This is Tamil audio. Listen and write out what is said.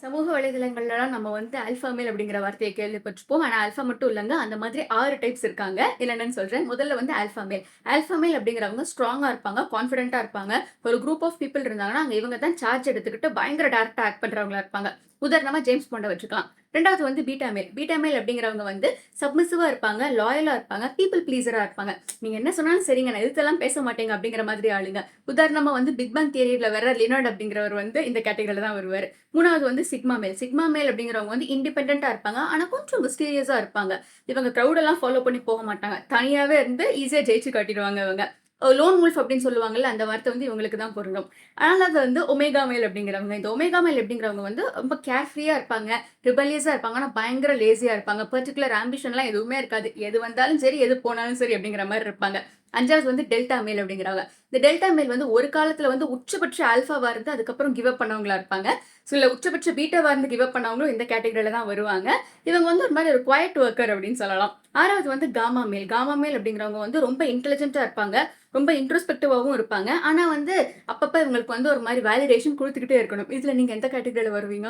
சமூக வலைதளங்கள்லலாம் நம்ம வந்து ஆல்ஃபா மேல் அப்படிங்கிற வார்த்தைய கேள்விப்பட்டிருப்போம். ஆனா ஆல்ஃபா மட்டும் இல்லங்க. அந்த மாதிரி 6 டைப்ஸ் இருக்காங்க. என்னென்னன்னு சொல்றேன். முதல்ல வந்து ஆல்ஃபா மேல். ஆல்ஃபா மேல் அப்படிங்கிறவங்க ஸ்ட்ராங்கா இருப்பாங்க, கான்ஃபிடென்ட்டா இருப்பாங்க. ஒரு குரூப் ஆஃப் பீப்பிள் இருந்தாங்கன்னா, அங்க இவங்க தான் சார்ஜ் எடுத்துக்கிட்டு பயங்கர டைரக்ட்டா ஆக்ட் பண்றவங்களா இருப்பாங்க. உதாரணமா ஜேம்ஸ் பாண்ட வச்சுக்கலாம். 2வது வந்து பீட்டா மேல். பீட்டா மேல் அப்படிங்கிறவங்க வந்து சப்மிசிவா இருப்பாங்க, லாயலா இருப்பாங்க, பீப்பிள் ப்ளீஸரா இருப்பாங்க. நீங்க என்ன சொன்னாலும் சரிங்க, நான் எதிர்த்தெல்லாம் பேச மாட்டேங்க அப்படிங்கிற மாதிரி ஆளுங்க. உதாரணமா வந்து பிக் பேங் தியரில வர லியோனார்ட் அப்படிங்கிறவர் வந்து இந்த கேட்டகரில தான் வருவாரு. 3வது வந்து சிக்மா மேல். சிக்மா மேல் அப்படிங்கிறவங்க வந்து இண்டிபெண்டன்ட்டா இருப்பாங்க. ஆனா கொஞ்சம் மிஸ்டீரியஸா இருப்பாங்க. இவங்க கிரவுட் எல்லாம் ஃபாலோ பண்ணி போக மாட்டாங்க. தனியாவே இருந்து ஈஸியா ஜெயிச்சு காட்டிடுவாங்க இவங்க. லோன் வுல்ஃப் அப்படின்னு சொல்லுவாங்கல்ல, அந்த வார்த்தை வந்து இவங்களுக்கு தான் பொருந்தும். 4வது வந்து ஒமேகா மேல் அப்படிங்கிறவங்க. இந்த ஒமேகா மேல் அப்படிங்கிறவங்க வந்து ரொம்ப கேர் ஃப்ரீயா இருப்பாங்க, ரிபல்லியஸா இருப்பாங்க. ஆனா பயங்கர லேசியா இருப்பாங்க. பர்ட்டிகுலர் ஆம்பிஷன்லாம் எதுவுமே இருக்காது. எது வந்தாலும் சரி, எது போனாலும் சரி அப்படிங்கிற மாரி இருப்பாங்க. 5வது வந்து டெல்டா மேல் அப்படிங்கிறவங்க. இந்த டெல்டா மேல் வந்து ஒரு காலத்துல வந்து உச்சபட்ச ஆல்ஃபாவா இருந்து அதுக்கப்புறம் கிவ் அப் பண்ணவங்களா இருப்பாங்க. சில உச்சபட்ச பீட்டாவா இருந்து கிவ் அப் பண்ணவங்களும் இந்த கேட்டகரில தான் வருவாங்க. இவங்க வந்து ஒரு மாரி ஒரு குவைட் வொர்க்கர் அப்படின்னு சொல்லலாம். 6வது வந்து காமா மேல். காமா மேல் அப்படிங்கிறவங்க வந்து ரொம்ப இன்டெலிஜென்ட்டா இருப்பாங்க. ரொம்ப இன்ட்ரோஸ்பெக்டிவாவும் இருப்பாங்க. ஆனா வந்து அப்பப்ப இவங்களுக்கு வந்து ஒரு மாரி வேலிடேஷன் குடுத்துக்கிட்டே இருக்கணும். இதுல நீங்க எந்த கேட்டகரில வருவீங்க?